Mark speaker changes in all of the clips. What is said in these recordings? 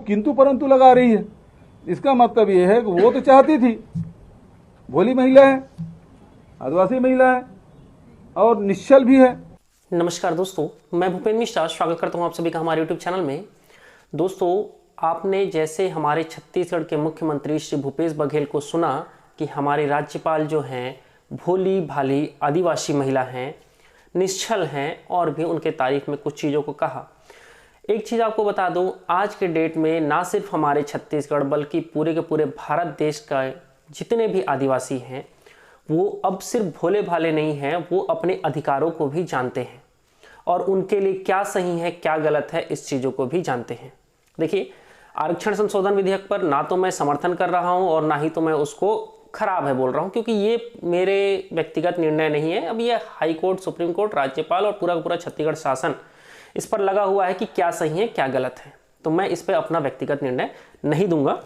Speaker 1: किंतु परंतु लगा रही है। इसका मतलब ये है कि वो तो चाहती थी, भोली महिला है, आदिवासी महिला है और निश्चल भी है।
Speaker 2: नमस्कार दोस्तों, मैं भूपेंद्र मिश्रा स्वागत करता हूं आप सभी का हमारे यूट्यूब चैनल में। दोस्तों, आपने जैसे हमारे छत्तीसगढ़ के मुख्यमंत्री श्री भूपेश बघेल को सुना कि हमारे राज्यपाल जो हैं भोली भाली आदिवासी महिला हैं, निश्चल हैं, और भी उनके तारीफ में कुछ चीज़ों को कहा। एक चीज़ आपको बता दूं, आज के डेट में ना सिर्फ हमारे छत्तीसगढ़ बल्कि पूरे के पूरे भारत देश का जितने भी आदिवासी हैं वो अब सिर्फ भोले भाले नहीं हैं, वो अपने अधिकारों को भी जानते हैं और उनके लिए क्या सही है क्या गलत है इस चीज़ों को भी जानते हैं। देखिए, आरक्षण संशोधन विधेयक पर ना तो मैं समर्थन कर रहा हूं और ना ही तो मैं उसको खराब है बोल रहा हूं, क्योंकि ये मेरे व्यक्तिगत निर्णय नहीं है। अब ये हाई कोर्ट, सुप्रीम कोर्ट, राज्यपाल और पूरा का पूरा छत्तीसगढ़ शासन इस पर लगा हुआ है कि क्या सही है क्या गलत है, तो मैं इस पर अपना व्यक्तिगत निर्णय नहीं दूंगा।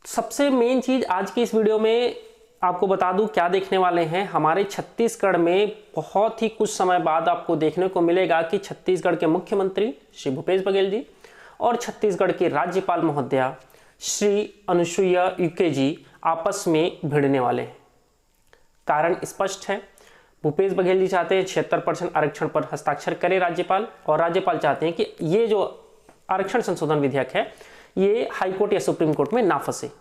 Speaker 2: सबसे मेन चीज आज की इस वीडियो में आपको बता दूं क्या देखने वाले हैं। हमारे छत्तीसगढ़ में बहुत ही कुछ समय बाद आपको देखने को मिलेगा कि छत्तीसगढ़ के मुख्यमंत्री श्री भूपेश बघेल जी और छत्तीसगढ़ के राज्यपाल महोदया श्री अनुसुईया उइके जी आपस में भिड़ने वाले हैं। कारण स्पष्ट है, भूपेश बघेल जी चाहते हैं 76% आरक्षण पर हस्ताक्षर करे राज्यपाल, और राज्यपाल चाहते हैं कि ये जो आरक्षण संशोधन विधेयक है ये हाईकोर्ट या सुप्रीम कोर्ट में ना फंसे।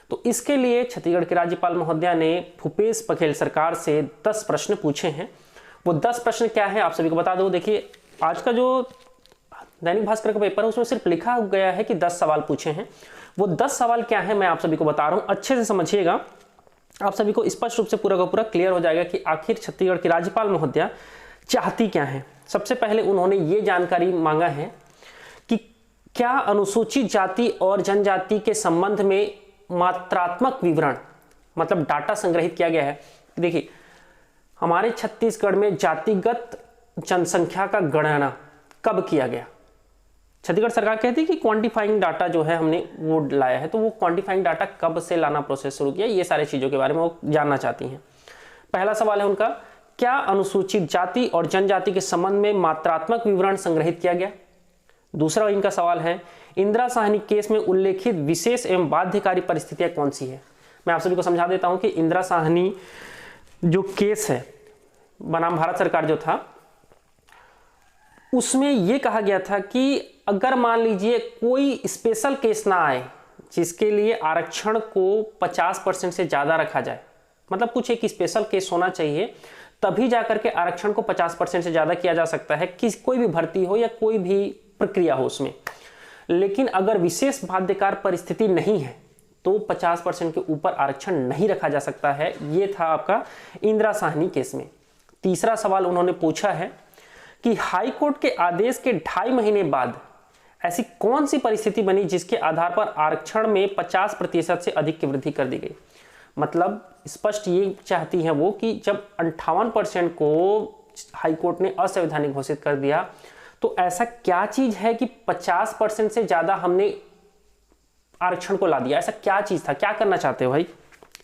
Speaker 2: तो इसके लिए छत्तीसगढ़ के राज्यपाल महोदया ने भूपेश बघेल सरकार से 10 प्रश्न पूछे हैं। वो 10 प्रश्न क्या है आप सभी को बता दो। देखिए, आज का जो दैनिक भास्कर का पेपर है उसमें सिर्फ लिखा गया है कि 10 सवाल पूछे हैं। वो 10 सवाल क्या है मैं आप सभी को बता रहा हूं, अच्छे से समझिएगा। आप सभी को स्पष्ट रूप से पूरा का पूरा क्लियर हो जाएगा कि आखिर छत्तीसगढ़ की राज्यपाल महोदया चाहती क्या है। सबसे पहले उन्होंने ये जानकारी मांगा है कि क्या अनुसूचित जाति और जनजाति के संबंध में मात्रात्मक विवरण, मतलब डाटा संग्रहित किया गया है। देखिए, हमारे छत्तीसगढ़ में जातिगत जनसंख्या का गणना कब किया गया। छत्तीसगढ़ सरकार कहती है कि क्वांटिफाइंग डाटा जो है हमने वो लाया है, तो वो क्वांटिफाइंग डाटा कब से लाना प्रोसेस शुरू किया, ये सारी चीज़ों के बारे में वो जानना चाहती हैं। पहला सवाल है उनका, क्या अनुसूचित जाति और जनजाति के संबंध में मात्रात्मक विवरण संग्रहित किया गया। दूसरा इनका सवाल है, इंदिरा साहनी केस में उल्लेखित विशेष एवं बाध्यकारी परिस्थितियां कौन सी है। मैं आप सभी को समझा देता हूं कि इंदिरा साहनी जो केस है बनाम भारत सरकार जो था, उसमें यह कहा गया था कि अगर मान लीजिए कोई स्पेशल केस ना आए जिसके लिए आरक्षण को 50% से ज्यादा रखा जाए, मतलब कुछ एक स्पेशल केस होना चाहिए तभी जाकर के आरक्षण को 50% से ज्यादा किया जा सकता है कि कोई भी भर्ती हो या कोई भी प्रक्रिया हो उसमें। लेकिन अगर विशेष बाध्यकार परिस्थिति नहीं है तो 50% के ऊपर आरक्षण नहीं रखा जा सकता है। यह था आपका इंदिरा साहनी केस में। तीसरा सवाल उन्होंने पूछा है कि हाई कोर्ट के आदेश के 2.5 महीने बाद ऐसी कौन सी परिस्थिति बनी जिसके आधार पर आरक्षण में 50% से अधिक की वृद्धि कर दी गई। मतलब स्पष्ट ये चाहती हैं वो कि जब 58% को हाई कोर्ट ने असंवैधानिक घोषित कर दिया तो ऐसा क्या चीज है कि 50% से ज्यादा हमने आरक्षण को ला दिया। ऐसा क्या चीज था, क्या करना चाहते हो भाई,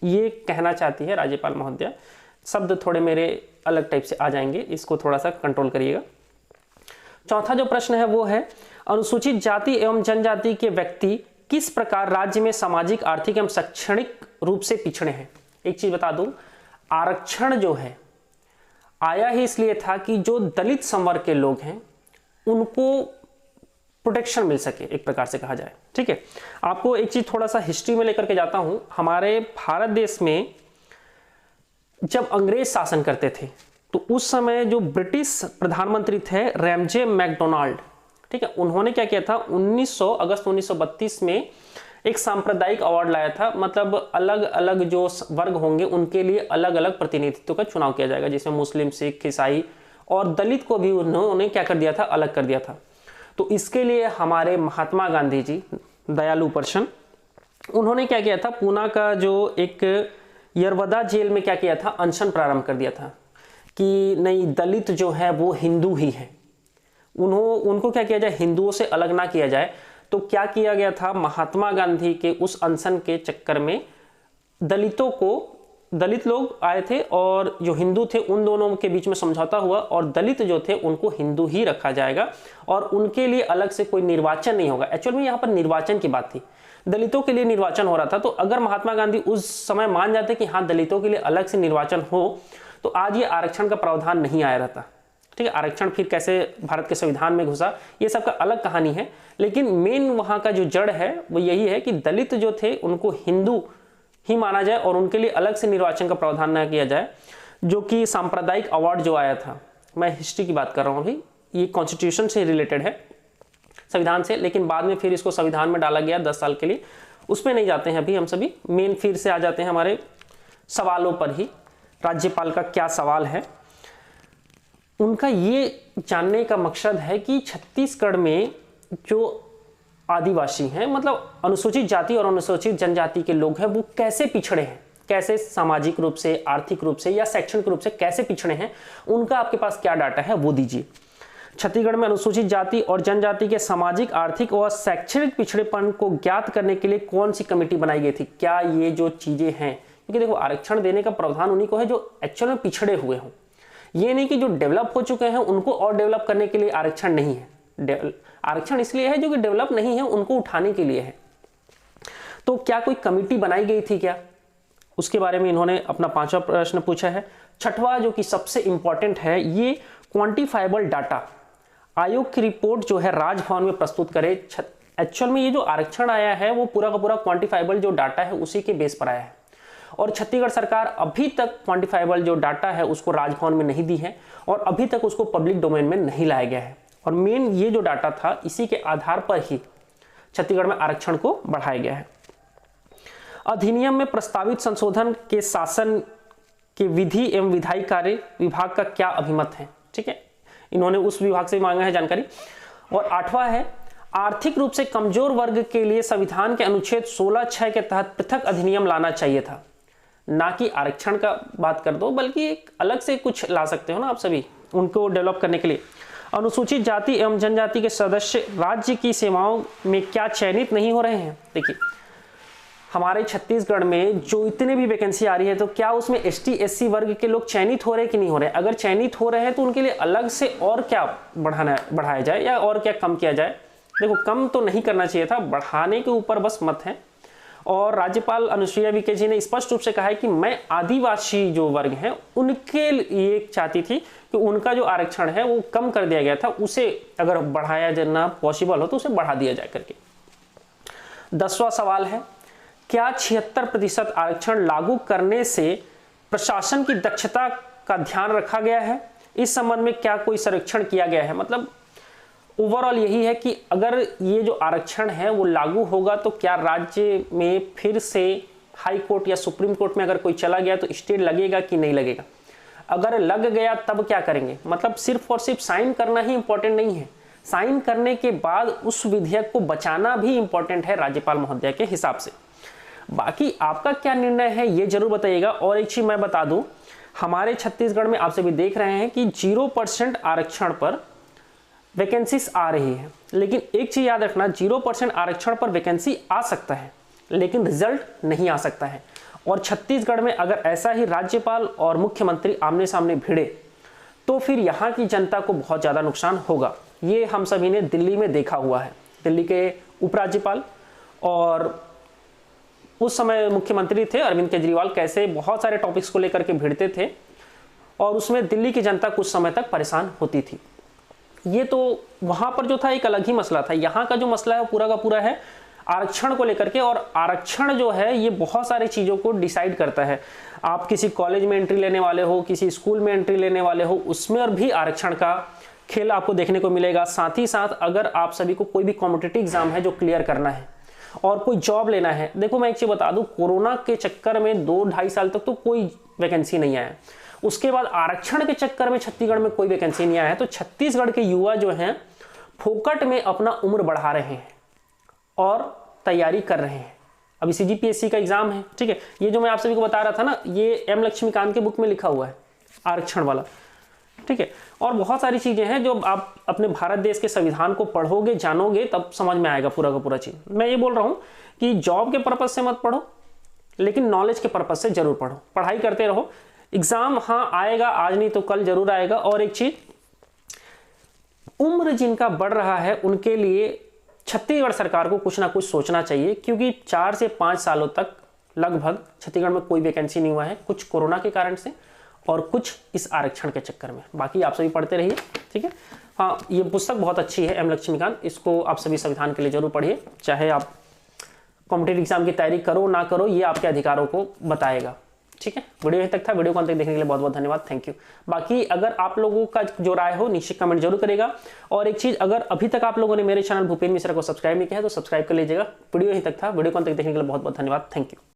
Speaker 2: ये कहना चाहती है राज्यपाल महोदया। शब्द थोड़े मेरे अलग टाइप से आ जाएंगे, इसको थोड़ा सा कंट्रोल करिएगा। चौथा जो प्रश्न है वो है, अनुसूचित जाति एवं जनजाति के व्यक्ति किस प्रकार राज्य में सामाजिक, आर्थिक एवं शैक्षणिक रूप से पिछड़े हैं। एक चीज बता दूं, आरक्षण जो है आया ही इसलिए था कि जो दलित संवर्ग के लोग हैं उनको प्रोटेक्शन मिल सके, एक प्रकार से कहा जाए। ठीक है, आपको एक चीज थोड़ा सा हिस्ट्री में लेकर के जाता हूं। हमारे भारत देश में जब अंग्रेज शासन करते थे तो उस समय जो ब्रिटिश प्रधानमंत्री थे रैमजे मैकडोनाल्ड, ठीक है, उन्होंने क्या किया था, 1900 अगस्त 1932 में एक सांप्रदायिक अवार्ड लाया था। मतलब अलग अलग जो वर्ग होंगे उनके लिए अलग अलग प्रतिनिधित्व का चुनाव किया जाएगा, जिसमें मुस्लिम, सिख, ईसाई और दलित को भी उन्होंने क्या कर दिया था, अलग कर दिया था। तो इसके लिए हमारे महात्मा गांधी जी, दयालु पर्सन, उन्होंने क्या किया था, पूना का जो एक यरवदा जेल में क्या किया था, अनशन प्रारंभ कर दिया था कि नहीं, दलित जो है वो हिंदू ही है, उनको क्या किया जाए, हिंदुओं से अलग ना किया जाए। तो क्या किया गया था, महात्मा गांधी के उस अनशन के चक्कर में दलितों को दलित लोग आए थे और जो हिंदू थे उन दोनों के बीच में समझौता हुआ और दलित जो थे उनको हिंदू ही रखा जाएगा और उनके लिए अलग से कोई निर्वाचन नहीं होगा। एक्चुअल में यहाँ पर निर्वाचन की बात थी, दलितों के लिए निर्वाचन हो रहा था। तो अगर महात्मा गांधी उस समय मान जाते कि हाँ दलितों के लिए अलग से निर्वाचन हो तो आज ये आरक्षण का प्रावधान नहीं आया रहता। ठीक है, आरक्षण फिर कैसे भारत के संविधान में घुसा ये सब का अलग कहानी है, लेकिन मेन वहाँ का जो जड़ है वो यही है कि दलित जो थे उनको हिंदू ही माना जाए और उनके लिए अलग से निर्वाचन का प्रावधान न किया जाए। जो कि सांप्रदायिक अवार्ड जो आया था, मैं हिस्ट्री की बात कर रहा हूँ अभी, ये कॉन्स्टिट्यूशन से रिलेटेड है, संविधान से, लेकिन बाद में फिर इसको संविधान में डाला गया 10 साल के लिए। उसमें नहीं जाते हैं अभी हम सभी, मेन फिर से आ जाते हैं हमारे सवालों पर ही। राज्यपाल का क्या सवाल है, उनका ये जानने का मकसद है कि छत्तीसगढ़ में जो आदिवासी हैं, मतलब अनुसूचित जाति और अनुसूचित जनजाति के लोग हैं, वो कैसे पिछड़े हैं, कैसे सामाजिक रूप से, आर्थिक रूप से या शैक्षणिक रूप से कैसे पिछड़े हैं, उनका आपके पास क्या डाटा है वो दीजिए। छत्तीसगढ़ में अनुसूचित जाति और जनजाति के सामाजिक, आर्थिक और शैक्षणिक पिछड़ेपन को ज्ञात करने के लिए कौन सी कमेटी बनाई गई थी। क्या ये जो चीजें हैं, क्योंकि देखो आरक्षण देने का प्रावधान उन्हीं को है जो एक्चुअल में पिछड़े हुए हों, ये नहीं कि जो डेवलप हो चुके हैं उनको और डेवलप करने के लिए आरक्षण नहीं है। आरक्षण इसलिए है जो कि डेवलप नहीं है उनको उठाने के लिए है। तो क्या कोई कमेटी बनाई गई थी क्या, उसके बारे में इन्होंने अपना 5वां प्रश्न पूछा है। छठवां जो कि सबसे इंपॉर्टेंट है, ये क्वांटिफाइबल डाटा आयोग की रिपोर्ट जो है राजभवन में प्रस्तुत करे। एक्चुअल में ये जो आरक्षण आया है वो पूरा का पूरा क्वांटिफाइबल जो डाटा है उसी के बेस पर आया है और छत्तीसगढ़ सरकार अभी तक क्वांटिफाइबल जो डाटा है उसको राजभवन में नहीं दी है और अभी तक उसको पब्लिक डोमेन में नहीं लाया गया है। और मेन ये जो डाटा था इसी के आधार पर ही छत्तीसगढ़ में आरक्षण को बढ़ाया गया है। अधिनियम में प्रस्तावित संशोधन के शासन के विधि एवं विधायी कार्य विभाग का क्या अभिमत है। ठीक है, इन्होंने उस विभाग से मांगा है जानकारी। और 8वां है, आर्थिक रूप से कमजोर वर्ग के लिए संविधान के अनुच्छेद 16(6) के तहत पृथक अधिनियम लाना चाहिए था। ना कि आरक्षण का बात कर दो बल्कि एक अलग से कुछ ला सकते हो ना आप सभी उनको डेवलप करने के लिए। अनुसूचित जाति एवं जनजाति के सदस्य राज्य की सेवाओं में क्या चयनित नहीं हो रहे हैं। देखिए हमारे छत्तीसगढ़ में जो इतने भी वैकेंसी आ रही है तो क्या उसमें ST SC वर्ग के लोग चयनित हो रहे हैं कि नहीं हो रहे हैं। अगर चयनित हो रहे हैं तो उनके लिए अलग से और क्या बढ़ाया जाए या और क्या कम किया जाए। देखो कम तो नहीं करना चाहिए था, बढ़ाने के ऊपर बस मत है। और राज्यपाल अनुसुईया विखे जी ने स्पष्ट रूप से कहा है कि मैं आदिवासी जो वर्ग हैं उनके लिए चाहती थी कि उनका जो आरक्षण है वो कम कर दिया गया था, उसे अगर बढ़ाया जाना पॉसिबल हो तो उसे बढ़ा दिया जाए करके। 10वां सवाल है, क्या 76% आरक्षण लागू करने से प्रशासन की दक्षता का ध्यान रखा गया है। इस संबंध में क्या कोई सर्वेक्षण किया गया है। मतलब ओवरऑल यही है कि अगर ये जो आरक्षण है वो लागू होगा तो क्या राज्य में फिर से हाई कोर्ट या सुप्रीम कोर्ट में अगर कोई चला गया तो स्टे लगेगा कि नहीं लगेगा। अगर लग गया तब क्या करेंगे। मतलब सिर्फ और सिर्फ साइन करना ही इंपॉर्टेंट नहीं है, साइन करने के बाद उस विधेयक को बचाना भी इंपॉर्टेंट है राज्यपाल महोदय के हिसाब से। बाकी आपका क्या निर्णय है ये जरूर बताइएगा। और एक चीज मैं बता दूं, हमारे छत्तीसगढ़ में आप सभी देख रहे हैं कि 0% आरक्षण पर वैकेंसीज आ रही है, लेकिन एक चीज याद रखना, 0% आरक्षण पर वैकेंसी आ सकता है लेकिन रिजल्ट नहीं आ सकता है। और छत्तीसगढ़ में अगर ऐसा ही राज्यपाल और मुख्यमंत्री आमने सामने भिड़े तो फिर यहाँ की जनता को बहुत ज़्यादा नुकसान होगा। ये हम सभी ने दिल्ली में देखा हुआ है। दिल्ली के उपराज्यपाल और उस समय मुख्यमंत्री थे अरविंद केजरीवाल कैसे बहुत सारे टॉपिक्स को लेकर के भिड़ते थे और उसमें दिल्ली की जनता कुछ समय तक परेशान होती थी। ये तो वहां पर जो था एक अलग ही मसला था। यहाँ का जो मसला है पूरा का पूरा है आरक्षण को लेकर के। और आरक्षण जो है ये बहुत सारी चीज़ों को डिसाइड करता है। आप किसी कॉलेज में एंट्री लेने वाले हो, किसी स्कूल में एंट्री लेने वाले हो, उसमें और भी आरक्षण का खेल आपको देखने को मिलेगा। साथ ही साथ अगर आप सभी को कोई भी कॉम्पिटिटिव एग्जाम है जो क्लियर करना है और कोई जॉब लेना है, देखो मैं एक चीज बता दूं, कोरोना के चक्कर में 2-2.5 साल तक तो कोई वैकेंसी नहीं आया। उसके बाद आरक्षण के चक्कर में छत्तीसगढ़ में कोई वैकेंसी नहीं आया है। तो छत्तीसगढ़ के युवा जो हैं फोकट में अपना उम्र बढ़ा रहे हैं और तैयारी कर रहे हैं। अभी CGPSC का एग्जाम है, ठीक है। ये जो मैं आप सभी को बता रहा था ना, ये M लक्ष्मीकांत के बुक में लिखा हुआ है आरक्षण वाला, ठीक है। और बहुत सारी चीजें हैं जो आप अपने भारत देश के संविधान को पढ़ोगे, जानोगे, तब समझ में आएगा पूरा का पूरा चीज। मैं ये बोल रहा हूं कि जॉब के पर्पज से मत पढ़ो, लेकिन नॉलेज के पर्पज से जरूर पढ़ो, पढ़ाई करते रहो। एग्जाम हाँ आएगा, आज नहीं तो कल जरूर आएगा। और एक चीज, उम्र जिनका बढ़ रहा है उनके लिए छत्तीसगढ़ सरकार को कुछ ना कुछ सोचना चाहिए, क्योंकि 4 से 5 सालों तक लगभग छत्तीसगढ़ में कोई वैकेंसी नहीं हुआ है, कुछ कोरोना के कारण से और कुछ इस आरक्षण के चक्कर में। बाकी आप सभी पढ़ते रहिए, ठीक है। हाँ, ये पुस्तक बहुत अच्छी है, एम लक्ष्मीकांत, इसको आप सभी संविधान के लिए जरूर पढ़िए। चाहे आप कॉम्पिटेटिव एग्जाम की तैयारी करो ना करो, ये आपके अधिकारों को बताएगा, ठीक है। वीडियो यहीं तक था, वीडियो को अंत तक देखने के लिए बहुत बहुत धन्यवाद, थैंक यू। बाकी अगर आप लोगों का जो राय हो नीचे कमेंट जरूर करेगा। और एक चीज, अगर अभी तक आप लोगों ने मेरे चैनल भूपेन मिश्रा को सब्सक्राइब नहीं किया है तो सब्सक्राइब कर लीजिएगा। वीडियो यहीं तक था, वीडियो को अंत तक देखने के लिए बहुत बहुत धन्यवाद, थैंक यू।